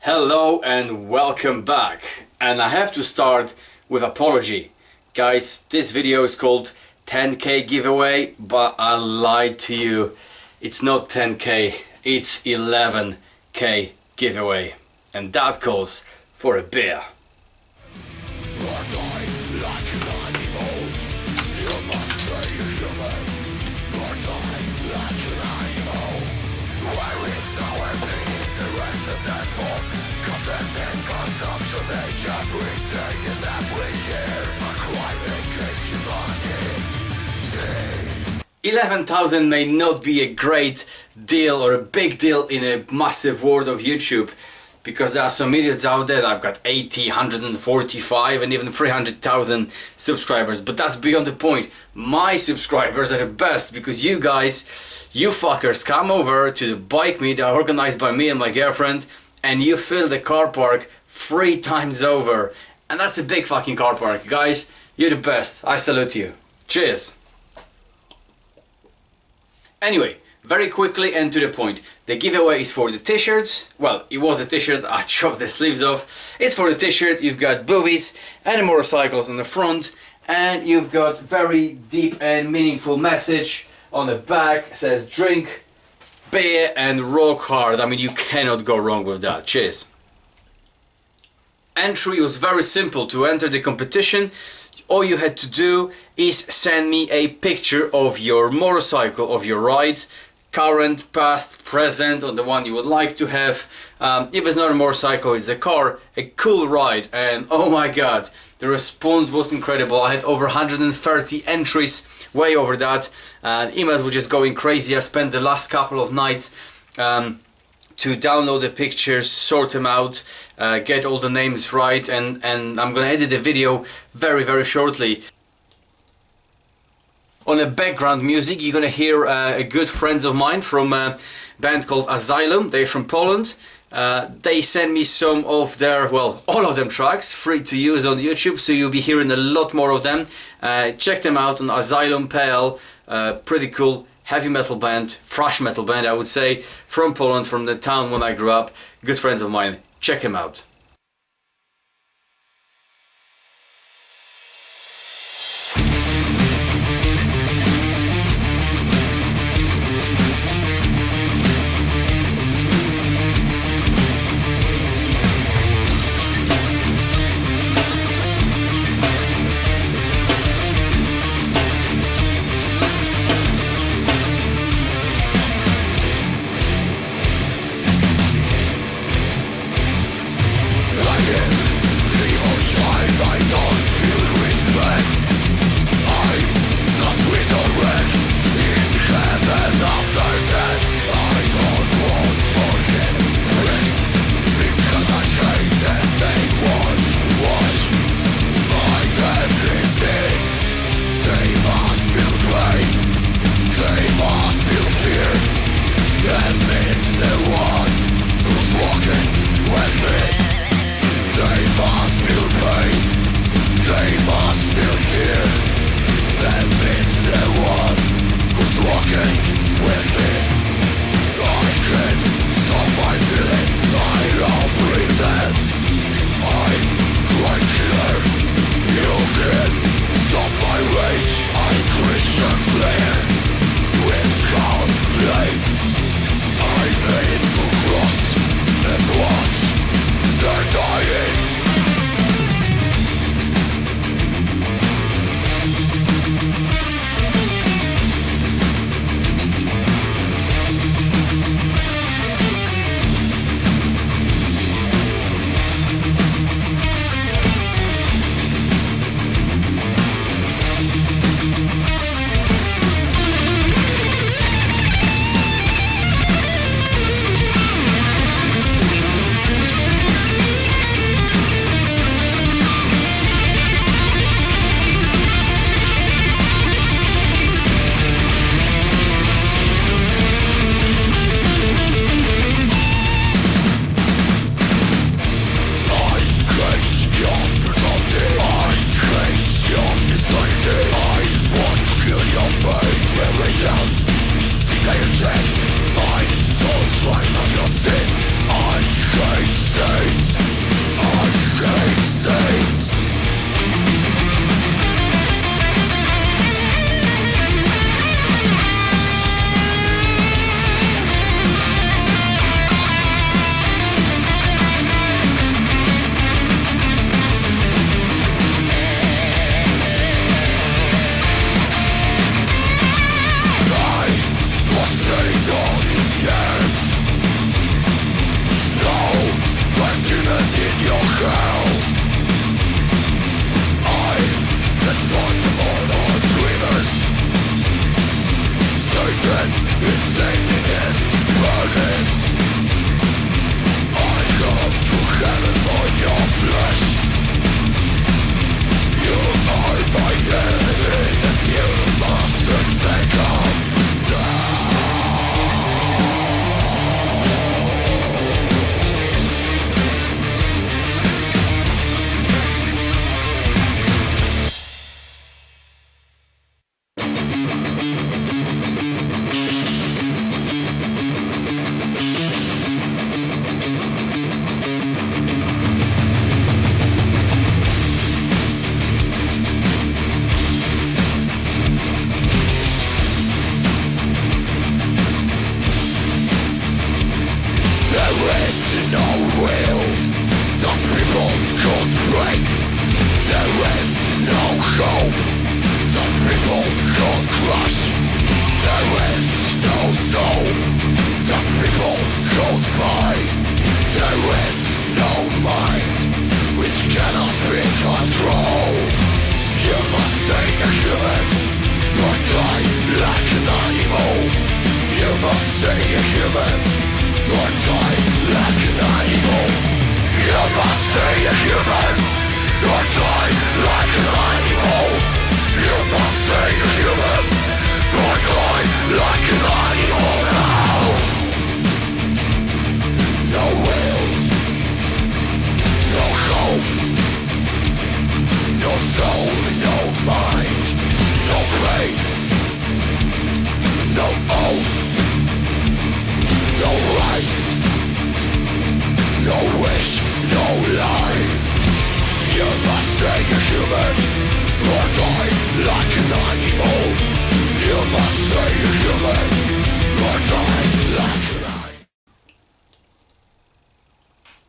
Hello and welcome back, and I have to start with apology. Guys, this video is called 10k giveaway, but I lied to you. It's not 10k, it's 11k giveaway, and that calls for a beer. $11,000 may not be a great deal or a big deal in a massive world of YouTube, because there are some idiots out there that I've got 80, 145 and even 300,000 subscribers, but that's beyond the point. My subscribers are the best because you guys, you fuckers, come over to the bike meet that are organized by me and my girlfriend, and you fill the car park 3 times over, and that's a big fucking car park. Guys, you're the best. I salute you. Cheers. Anyway, very quickly and to the point. The giveaway is for the t-shirts. Well, it was a t-shirt, I chopped the sleeves off. It's for the t-shirt. You've got boobies and motorcycles on the front, and you've got very deep and meaningful message on the back. It says drink beer and rock hard. I mean, you cannot go wrong with that. Cheers. Entry was very simple. To enter the competition, all you had to do is send me a picture of your motorcycle, of your ride, current, past, present, or the one you would like to have. If it's not a motorcycle, it's a car, a cool ride, and oh my god, the response was incredible. I had over 130 entries, way over that, and emails were just going crazy. I spent the last couple of nights to download the pictures, sort them out, get all the names right, and I'm gonna edit the video very shortly. On the background music, you're gonna hear a good friends of mine from a band called Asylum. They're from Poland. They sent me some of their, well, all of them tracks, free to use on YouTube, so you'll be hearing a lot more of them. Check them out on Asylum.pl. Pretty cool heavy metal band, thrash metal band, I would say, from Poland, from the town when I grew up. Good friends of mine. Check them out. mind, which cannot be controlled. You must stay a human, or die like an animal. You must stay a human, or die like an animal. You must stay a human, or die like an animal. You must stay a human, or die like an animal now. No will, no hope, no soul, no mind, no pain, no oath, no rights, no wish, no life. You must stay a human, or die like an animal. You must stay a human, or die like an animal.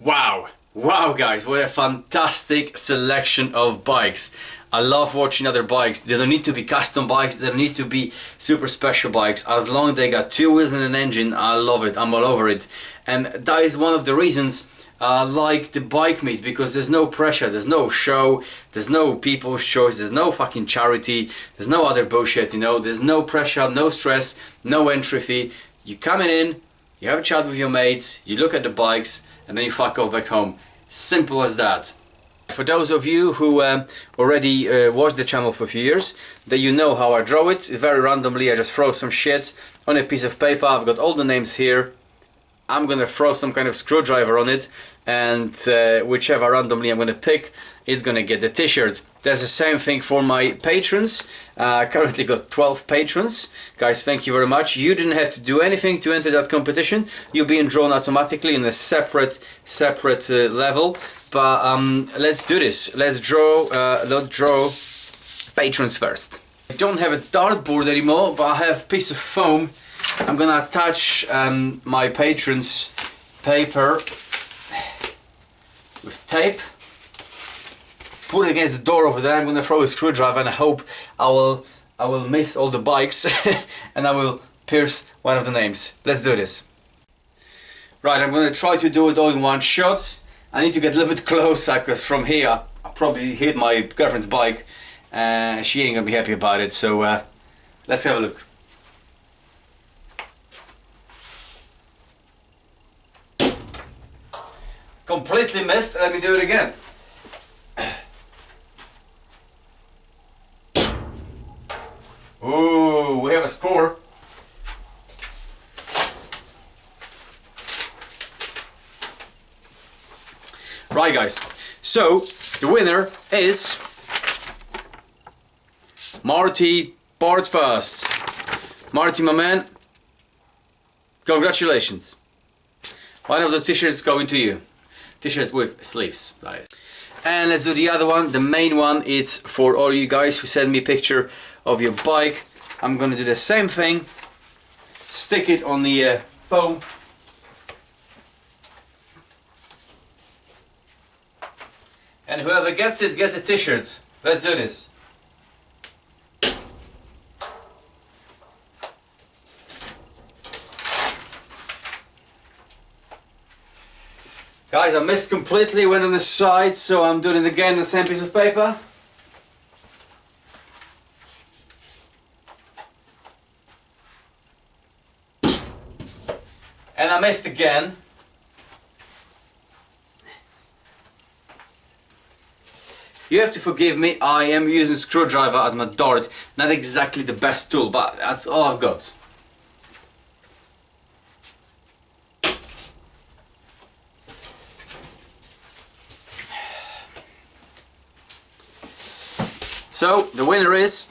Wow! Wow guys, what a fantastic selection of bikes. I love watching other bikes. They don't need to be custom bikes, they don't need to be super special bikes. As long as they got two wheels and an engine, I love it, I'm all over it. And that is one of the reasons I like the bike meet, because there's no pressure, there's no show, there's no people's choice, there's no fucking charity, there's no other bullshit, you know, there's no pressure, no stress, no entry fee. You coming in, you have a chat with your mates, you look at the bikes, and then you fuck off back home. Simple as that. For those of you who already watched the channel for a few years, that you know how I draw it. Very randomly I just throw some shit on a piece of paper. I've got all the names here. I'm gonna throw some kind of screwdriver on it, and whichever randomly I'm gonna pick, it's gonna get the t-shirt. There's the same thing for my patrons. Currently got 12 patrons. Guys, thank you very much. You didn't have to do anything to enter that competition. You're being drawn automatically in a separate level. But let's do this. Let's draw patrons first. I don't have a dartboard anymore, but I have a piece of foam. I'm gonna attach my patrons' paper with tape. Put it against the door over there. I'm gonna throw a screwdriver, and I hope I will miss all the bikes and I will pierce one of the names. Let's do this. Right, I'm gonna try to do it all in one shot. I need to get a little bit closer, because from here I probably hit my girlfriend's bike and she ain't gonna be happy about it. So let's have a look. Completely missed. Let me do it again. Ooh, we have a score. Right guys, so the winner is Marty Bartfast. Marty, my man, congratulations. One of the t-shirts is going to you. T-shirts with sleeves, guys. And let's do the other one. The main one, it's for all you guys who send me a picture of your bike. I'm gonna do the same thing. Stick it on the foam. And whoever gets it gets a t-shirt. Let's do this. Guys, I missed completely, went on the side, so I'm doing it again, the same piece of paper. And I missed again. You have to forgive me, I am using screwdriver as my dart. Not exactly the best tool, but that's all I've got. So, the winner is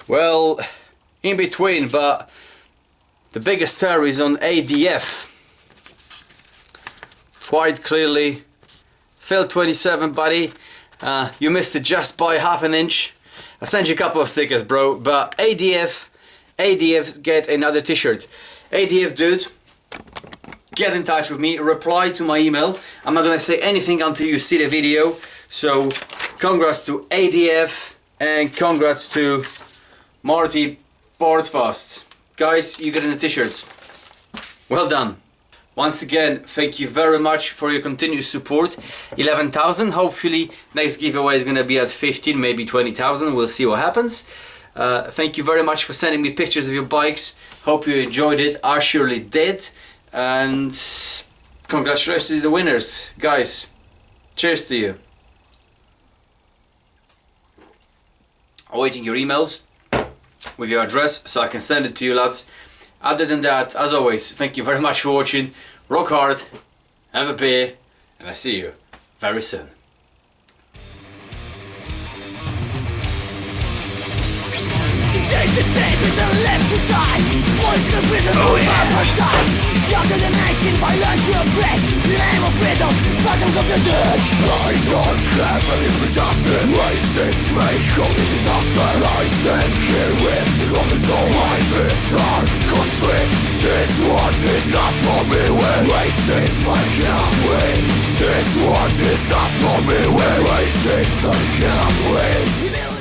well, in between, but the biggest tear is on ADF. Quite clearly, Phil 27, buddy, you missed it just by half an inch. I sent you a couple of stickers, bro, but ADF get another t-shirt. ADF dude, get in touch with me, reply to my email. I'm not gonna say anything until you see the video. So congrats to ADF and congrats to Marty Bartfast. guys, you get in the t-shirts. Well done. Once again, thank you very much for your continuous support. 11,000. Hopefully next giveaway is gonna be at 15, maybe 20,000. We'll see what happens. Thank you very much for sending me pictures of your bikes. Hope you enjoyed it. I surely did. And congratulations to the winners, guys. Cheers to you. Awaiting your emails with your address so I can send it to you, lads. Other than that, as always, thank you very much for watching. Rock hard, have a beer, and I see you very soon. Chase the same with the left inside. Political prisons will never tight. Younger than nation, violence will oppress. In the name of freedom, thousands of the dead. I don't have any for justice. Racists make only disaster. I stand here with the common soul. My fists are conflict. This war is not for me. When racists cannot win. This war is not for me. When racists cannot win.